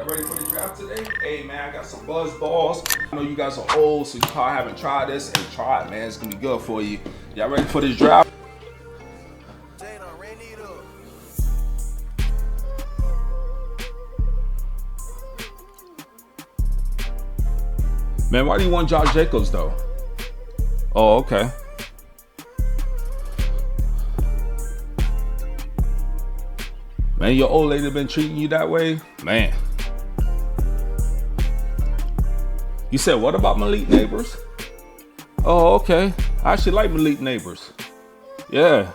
ready for the draft today? Hey man, I got some buzz balls. I know you guys are old, so you probably haven't tried this. Hey, try it, man. It's gonna be good for you. Y'all ready for this draft? Man, why do you want Josh Jacobs though? Oh, okay. Man, your old lady been treating you that way? Man. You said what about Malik Neighbors? Oh, okay. I actually like Malik Neighbors. Yeah.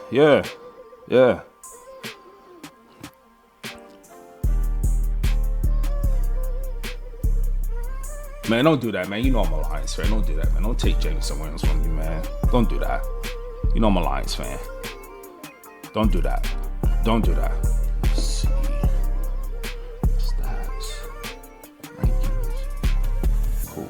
Man, don't do that, man. You know I'm a Lions fan. Don't do that, man. Don't take Jameson Williams from me, man. Don't do that. You know I'm a Lions fan. Don't do that. Don't do that. Let's see. Stats. Rankings. Cool.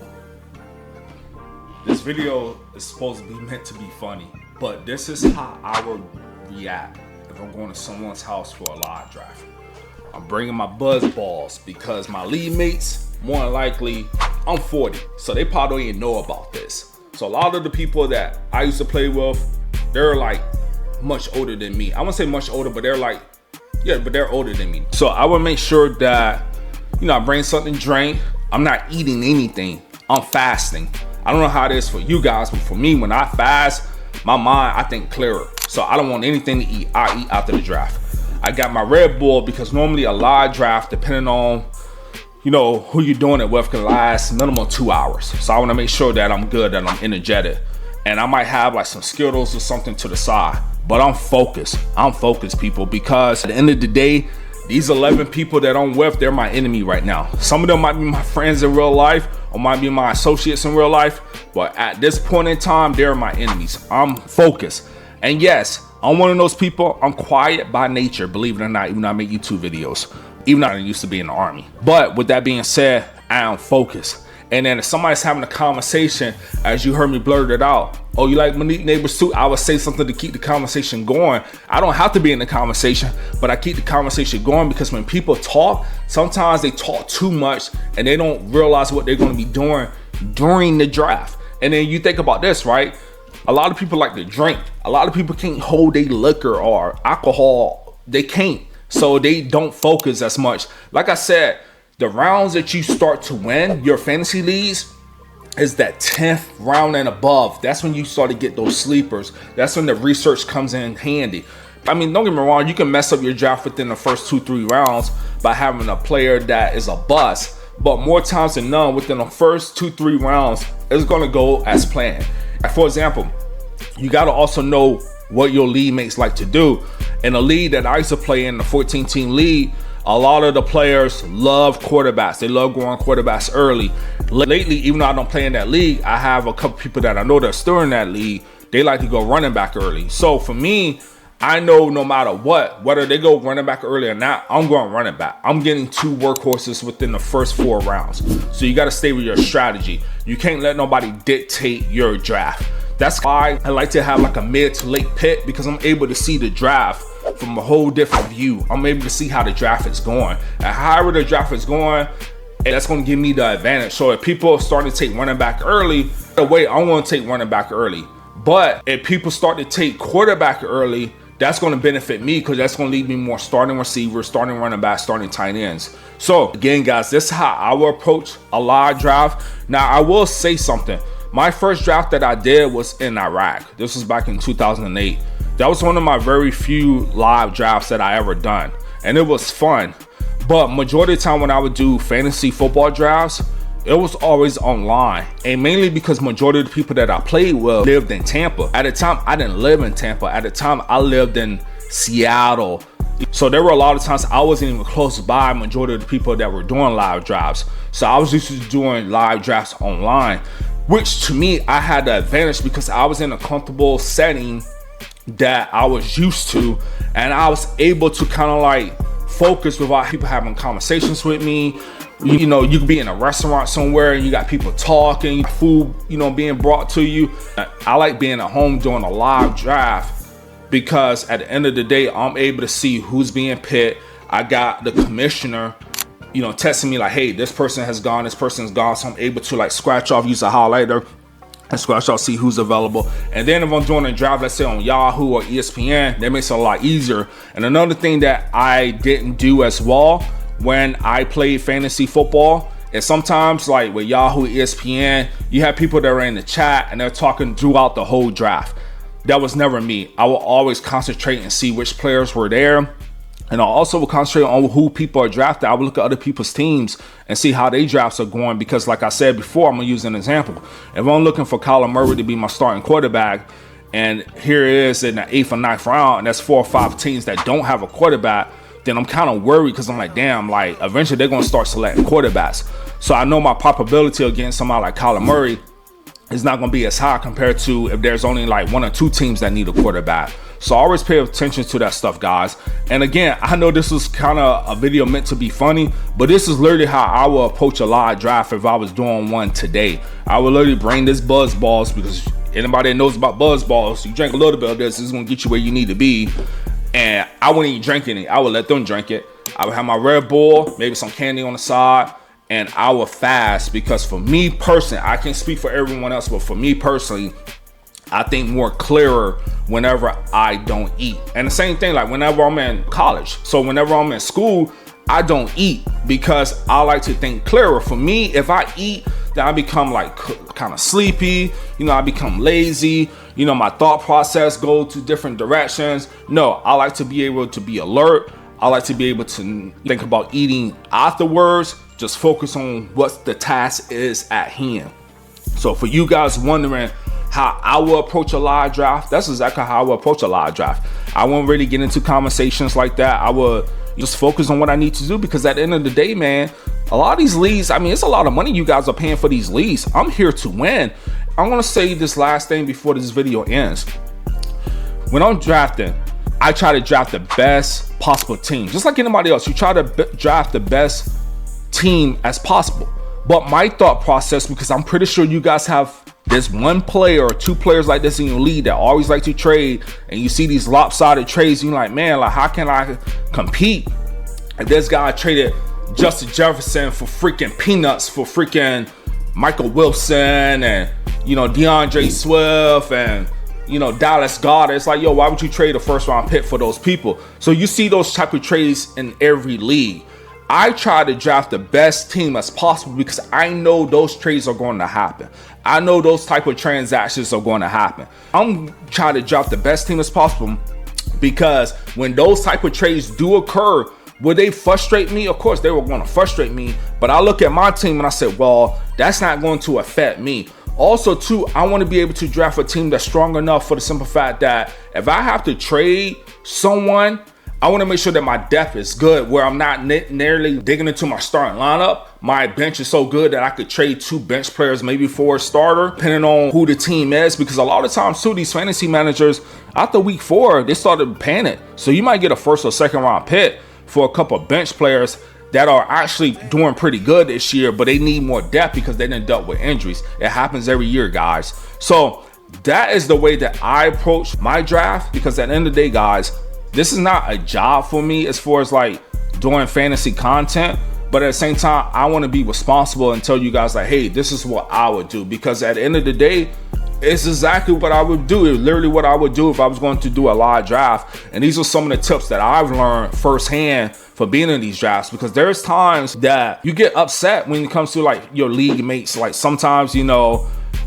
This video is supposed to be meant to be funny, but this is how I would react if I'm going to someone's house for a live draft. I'm bringing my buzz balls because my league mates, more than likely, I'm 40, so they probably don't even know about this. So a lot of the people that I used to play with, they're like much older than me. I wouldn't say much older, but they're like, yeah, but they're older than me. So I would make sure that, you know, I bring something to drink. I'm not eating anything. I'm fasting. I don't know how it is for you guys, but for me, when I fast, my mind, I think clearer. So I don't want anything to eat. I eat after the draft. I got my Red Bull because normally a live draft, depending on, you know, who you're doing it with, can last minimum 2 hours. So I want to make sure that I'm good, that I'm energetic. And I might have like some Skittles or something to the side. But I'm focused. I'm focused, people, because at the end of the day, these 11 people that I'm with, they're my enemy right now. Some of them might be my friends in real life or might be my associates in real life. But at this point in time, they're my enemies. I'm focused. And yes, I'm one of those people. I'm quiet by nature, believe it or not, even though I make YouTube videos. Even though I used to be in the army. But with that being said, I am focused. And then if somebody's having a conversation, as you heard me blurt it out, oh, you like Malik Neighbors too? I would say something to keep the conversation going. I don't have to be in the conversation, but I keep the conversation going because when people talk, sometimes they talk too much and they don't realize what they're going to be doing during the draft. And then you think about this, right? A lot of people like to drink. A lot of people can't hold their liquor or alcohol. They can't. So they don't focus as much. Like I said, the rounds that you start to win your fantasy leagues is that 10th round and above. That's when you start to get those sleepers. That's when the research comes in handy. I mean, don't get me wrong, you can mess up your draft within the first 2-3 rounds by having a player that is a bust. But more times than none, within the first 2-3 rounds, it's going to go as planned. For example, you got to also know what your league mates like to do. In a league that I used to play in, the 14-team league, a lot of the players love quarterbacks. They love going quarterbacks early. Lately, even though I don't play in that league, I have a couple people that I know that are still in that league. They like to go running back early. So for me, I know no matter what, whether they go running back early or not, I'm going running back. I'm getting 2 workhorses within the first 4 rounds. So you got to stay with your strategy. You can't let nobody dictate your draft. That's why I like to have like a mid to late pick, because I'm able to see the draft from a whole different view. I'm able to see how the draft is going. And however the draft is going, that's going to give me the advantage. So if people are starting to take running back early, the way I want to take running back early. But if people start to take quarterback early, that's going to benefit me because that's going to leave me more starting receivers, starting running back, starting tight ends. So again, guys, this is how I will approach a live draft. Now, I will say something. My first draft that I did was in Iraq. This was back in 2008. That was one of my very few live drafts that I ever done. And it was fun. But majority of the time when I would do fantasy football drafts, it was always online. And mainly because majority of the people that I played with lived in Tampa. At the time, I didn't live in Tampa. At the time, I lived in Seattle. So there were a lot of times I wasn't even close by majority of the people that were doing live drafts. So I was used to doing live drafts online, which to me, I had the advantage because I was in a comfortable setting that I was used to, and I was able to kind of like focus without people having conversations with me. You know, you could be in a restaurant somewhere and you got people talking, food, you know, being brought to you. I like being at home doing a live draft because at the end of the day, I'm able to see who's being picked. I got the commissioner texting me like, hey, this person has gone, this person's gone. So I'm able to like scratch off, use a highlighter and scratch off, see who's available. And then if I'm doing a draft, let's say on Yahoo or ESPN, that makes it a lot easier. And another thing that I didn't do as well when I played fantasy football is sometimes like with Yahoo, ESPN, you have people that are in the chat and they're talking throughout the whole draft. That was never me. I will always concentrate and see which players were there. And I also will concentrate on who people are drafted. I will look at other people's teams and see how their drafts are going. Because like I said before, I'm going to use an example. If I'm looking for Kyler Murray to be my starting quarterback, and here it is in the 8th or 9th round, and that's 4 or 5 teams that don't have a quarterback, then I'm kind of worried because I'm like, damn, like eventually they're going to start selecting quarterbacks. So I know my probability of getting somebody like Kyler Murray is not going to be as high compared to if there's only like 1 or 2 teams that need a quarterback. So always pay attention to that stuff, guys. And again, I know this was kind of a video meant to be funny, but this is literally how I will approach a live draft if I was doing one today. I would literally bring this buzz balls, because anybody that knows about buzz balls, you drink a little bit of this is going to get you where you need to be. And I wouldn't even drink any. I would let them drink it. I would have my Red Bull, maybe some candy on the side, and I would fast, because for me personally, I can't speak for everyone else, but for me personally, I think more clearer whenever I don't eat. And the same thing, like whenever I'm in college. So whenever I'm in school, I don't eat because I like to think clearer. For me, if I eat, then I become like kind of sleepy. I become lazy. My thought process go to different directions. No, I like to be able to be alert. I like to be able to think about eating afterwards. Just focus on what the task is at hand. So for you guys wondering how I will approach a live draft, that's exactly how I will approach a live draft. I won't really get into conversations like that. I will just focus on what I need to do, because at the end of the day, man, a lot of these leagues, I mean, it's a lot of money you guys are paying for these leagues. I'm here to win. I want to say this last thing before this video ends. When I'm drafting, I try to draft the best possible team. Just like anybody else, you try to draft the best team as possible. But my thought process, because I'm pretty sure you guys have this 1 player or 2 players like this in your league that always like to trade, and you see these lopsided trades, and you're like, man, like how can I compete if this guy traded Justin Jefferson for freaking peanuts for freaking Michael Wilson and DeAndre Swift and Dallas Goedert? It's like, yo, why would you trade a 1st round pick for those people? So you see those type of trades in every league. I try to draft the best team as possible because I know those trades are going to happen. I know those type of transactions are going to happen. I'm trying to draft the best team as possible because when those type of trades do occur, will they frustrate me? Of course, they were going to frustrate me. But I look at my team and I said, well, that's not going to affect me. Also, too, I want to be able to draft a team that's strong enough for the simple fact that if I have to trade someone, I want to make sure that my depth is good, where I'm not nearly digging into my starting lineup. My bench is so good that I could trade 2 bench players, maybe for a starter, depending on who the team is. Because a lot of times, too, these fantasy managers, after week 4, they started panic. So you might get a 1st or 2nd round pick for a couple of bench players that are actually doing pretty good this year, but they need more depth because they done dealt with injuries. It happens every year, guys. So that is the way that I approach my draft, because at the end of the day, guys, this is not a job for me as far as like doing fantasy content, but at the same time, I want to be responsible and tell you guys like, hey, this is what I would do, because at the end of the day, it's exactly what I would do. It's literally what I would do if I was going to do a live draft. And these are some of the tips that I've learned firsthand for being in these drafts, because there's times that you get upset when it comes to like your league mates. Like sometimes,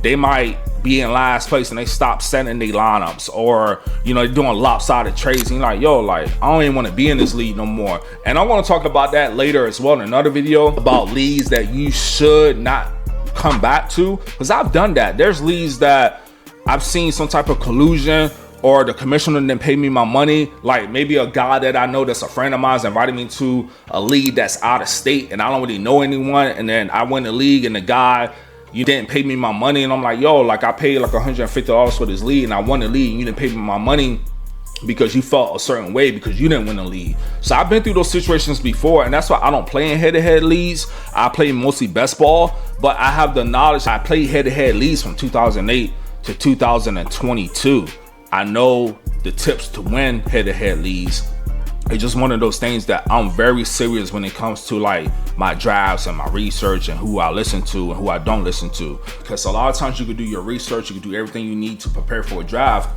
they might be in last place and they stop setting their lineups, or they're doing lopsided trades, and you're like, yo, like I don't even want to be in this league no more. And I want to talk about that later as well in another video, about leagues that you should not come back to, because I've done that. There's leagues that I've seen some type of collusion, or the commissioner didn't pay me my money. Like maybe a guy that I know that's a friend of mine invited me to a league that's out of state and I don't really know anyone, and then I went to the league and the guy, you didn't pay me my money, and I'm like, yo, like I paid like $150 for this league and I won the league, and you didn't pay me my money because you felt a certain way because you didn't win the league. So I've been through those situations before, and that's why I don't play in head-to-head leagues. I play mostly best ball, but I have the knowledge. I played head-to-head leagues from 2008 to 2022. I know the tips to win head-to-head leagues. it's just one of those things that I'm very serious when it comes to like my drafts and my research and who I listen to and who I don't listen to. Because a lot of times you can do your research, you can do everything you need to prepare for a draft,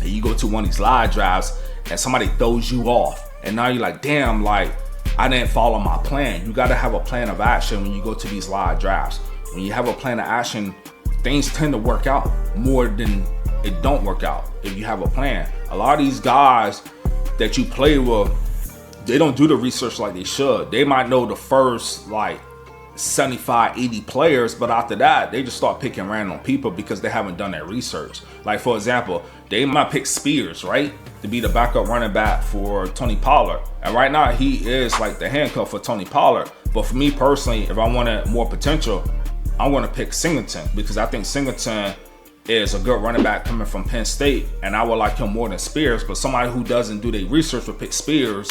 and you go to one of these live drafts and somebody throws you off, and now you're like, damn, like I didn't follow my plan. You got to have a plan of action when you go to these live drafts. When you have a plan of action, things tend to work out more than it don't work out if you have a plan. A lot of these guys that you play with, they don't do the research like they should. They might know the first like 75, 80 players, but after that, they just start picking random people because they haven't done their research. Like, for example, they might pick Spears, right, to be the backup running back for Tony Pollard. And right now, he is like the handcuff for Tony Pollard. But for me personally, if I wanted more potential, I'm going to pick Singleton, because I think Singleton is a good running back coming from Penn State, and I would like him more than Spears. But somebody who doesn't do their research will pick Spears,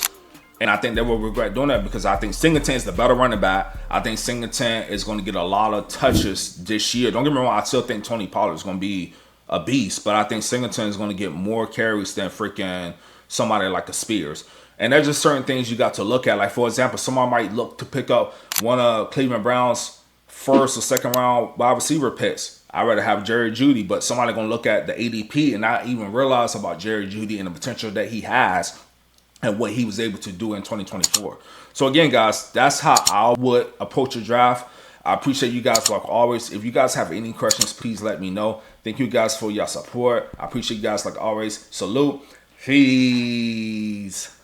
and I think they will regret doing that, because I think Singleton is the better running back. I think Singleton is going to get a lot of touches this year. Don't get me wrong, I still think Tony Pollard is going to be a beast, but I think Singleton is going to get more carries than freaking somebody like a Spears. And there's just certain things you got to look at. Like, for example, somebody might look to pick up one of Cleveland Browns' first or second round wide receiver picks. I'd rather have Jerry Jeudy, but somebody going to look at the ADP and not even realize about Jerry Jeudy and the potential that he has and what he was able to do in 2024. So again, guys, that's how I would approach a draft. I appreciate you guys like always. If you guys have any questions, please let me know. Thank you guys for your support. I appreciate you guys like always. Salute. Peace.